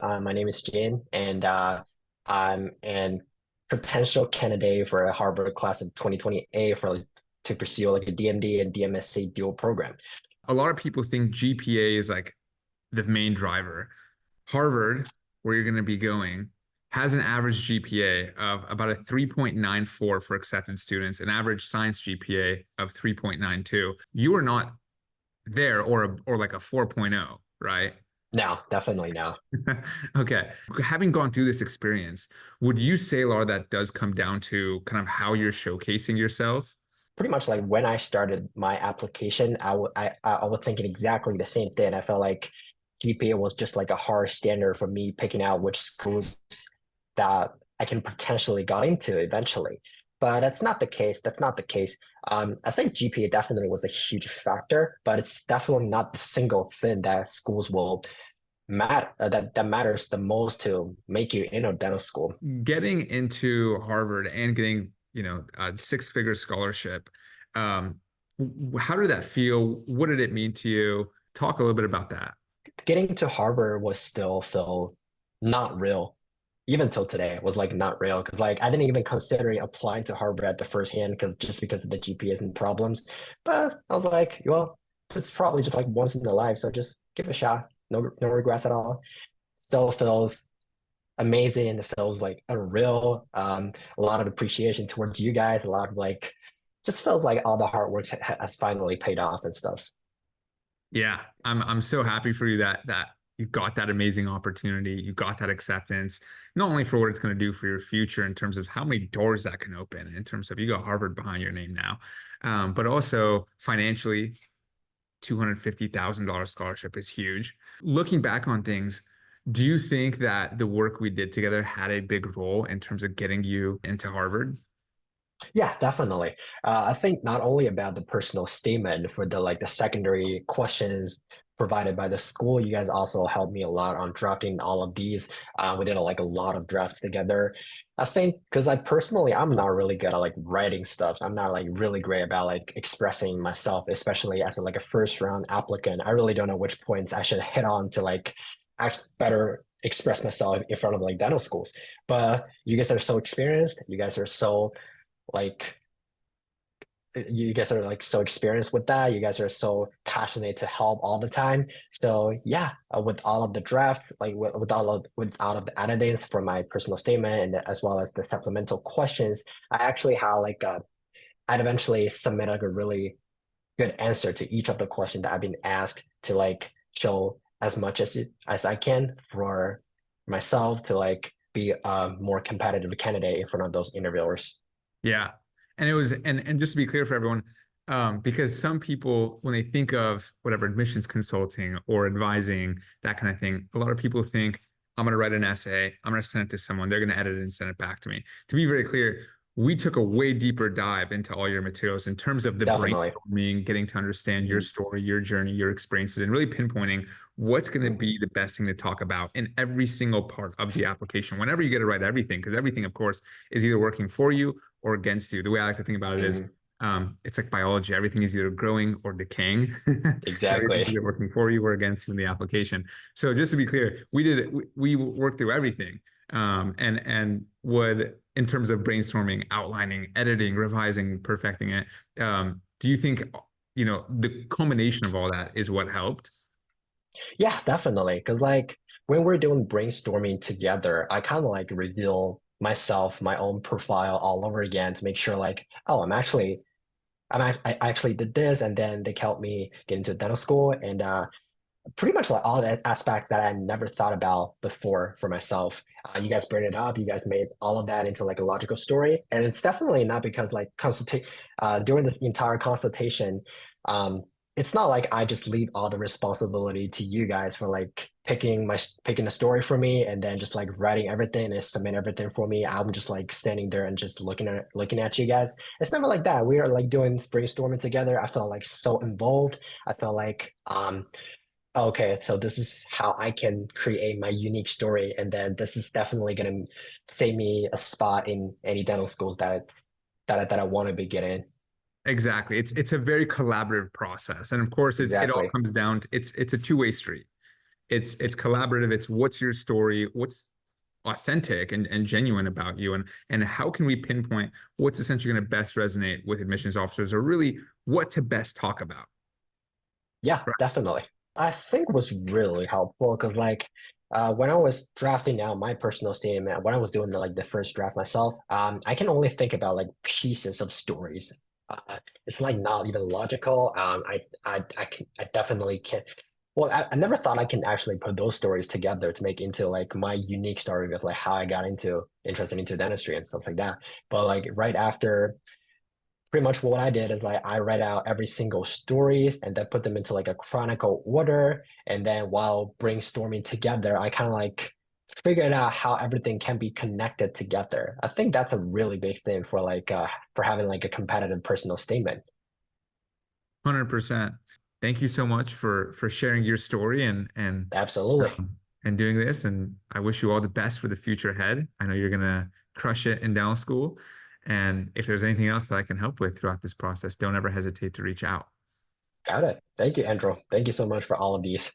My name is Jin, and I'm an potential candidate for a Harvard class of 2028 to pursue like a DMD and DMSC dual program. A lot of people think GPA is like the main driver. Harvard, where you're going to be going, has an average GPA of about a 3.94 for accepted students, an average science GPA of 3.92. You are not there or like a 4.0, right? No, definitely no. Okay. Having gone through this experience, would you say, Laura, that does come down to kind of how you're showcasing yourself? Pretty much like when I started my application, I was thinking exactly the same thing. I felt like GPA was just like a hard standard for me picking out which schools that I can potentially got into eventually. But that's not the case. That's not the case. I think GPA definitely was a huge factor, but it's definitely not the single thing that schools will that matters the most to make you in a dental school. Getting into Harvard and getting, a six-figure scholarship, um, how did that feel? What did it mean to you? Talk a little bit about that. Getting to Harvard was still feel not real. Even till today, it was like not real because like I didn't even consider applying to Harvard at the first hand because of the GPAs and problems. But I was like, well, it's probably just like once in a life, so just give it a shot. No regrets at all. Still feels amazing. It feels like unreal. A lot of appreciation towards you guys. A lot of like, just feels like all the hard work has finally paid off and stuff. Yeah, I'm so happy for you that you got that amazing opportunity, you got that acceptance, not only for what it's going to do for your future in terms of how many doors that can open, in terms of you got Harvard behind your name now, but also financially, $250,000 scholarship is huge. Looking back on things, do you think that the work we did together had a big role in terms of getting you into Harvard? Yeah, definitely. I think not only about the personal statement for the like the secondary questions provided by the school, you guys also helped me a lot on drafting all of these. We did like a lot of drafts together. I think because I personally I'm not really good at like writing stuff. I'm not like really great about like expressing myself, especially as like a first round applicant. I really don't know which points I should hit on to like act better express myself in front of like dental schools. But you guys are so experienced. You guys are so like you guys are like so experienced with that. You guys are so passionate to help all the time. So yeah, with all of the draft, like with all of the annotations for my personal statement and as well as the supplemental questions, I actually had like I'd eventually submit like a really good answer to each of the questions that I've been asked to like show as much as I can for myself to like be a more competitive candidate in front of those interviewers. Yeah. And it was, and just to be clear for everyone, because some people, when they think of whatever admissions consulting or advising, that kind of thing, a lot of people think, I'm going to write an essay, I'm going to send it to someone, they're going to edit it and send it back to me. To be very clear, we took a way deeper dive into all your materials in terms of the Definitely. brainstorming, getting to understand your Mhm. story, your journey, your experiences, and really pinpointing what's going to be the best thing to talk about in every single part of the application. Whenever you get to write everything, because everything, of course, is either working for you or against you. The way I like to think about it is Mhm. it's like biology. Everything is either growing or decaying. Everything's Exactly. either working for you or against you in the application. So just to be clear, we worked through everything. And would, in terms of brainstorming, outlining, editing, revising, perfecting it, do you think, the culmination of all that is what helped? Yeah, definitely. Because like when we're doing brainstorming together, I kind of like reveal myself, my own profile all over again to make sure like, oh, I actually did this, and then they helped me get into dental school, and pretty much like all the aspect that I never thought about before for myself. You guys bring it up. You guys made all of that into like a logical story, and it's definitely not because like during this entire consultation, um, it's not like I just leave all the responsibility to you guys for like picking a story for me and then just like writing everything and submit everything for me. I'm just like standing there and just looking at you guys. It's never like that. We are like doing this brainstorming together. I felt like so involved. I felt like okay, so this is how I can create my unique story, and then this is definitely going to save me a spot in any dental schools that I want to be getting. Exactly. It's a very collaborative process. And of course, it all Exactly. comes down to it's a two-way street. it's collaborative. It's what's your story, what's authentic and genuine about you, and how can we pinpoint what's essentially going to best resonate with admissions officers, or really what to best talk about. Yeah, Right. definitely. I think was really helpful because like when I was drafting out my personal statement, when I was doing the first draft myself, I can only think about like pieces of stories. It's like not even logical. I definitely can. Well, I never thought I can actually put those stories together to make into like my unique story with like how I got into interested into dentistry and stuff like that. But like right after pretty much what I did is like I read out every single stories and then put them into like a chronicle order. And then while brainstorming together, I kind of like figured out how everything can be connected together. I think that's a really big thing for having like a competitive personal statement. 100%. Thank you so much for sharing your story Absolutely. and doing this. And I wish you all the best for the future ahead. I know you're gonna crush it in dental school. And if there's anything else that I can help with throughout this process, don't ever hesitate to reach out. Got it. Thank you, Andrew. Thank you so much for all of these.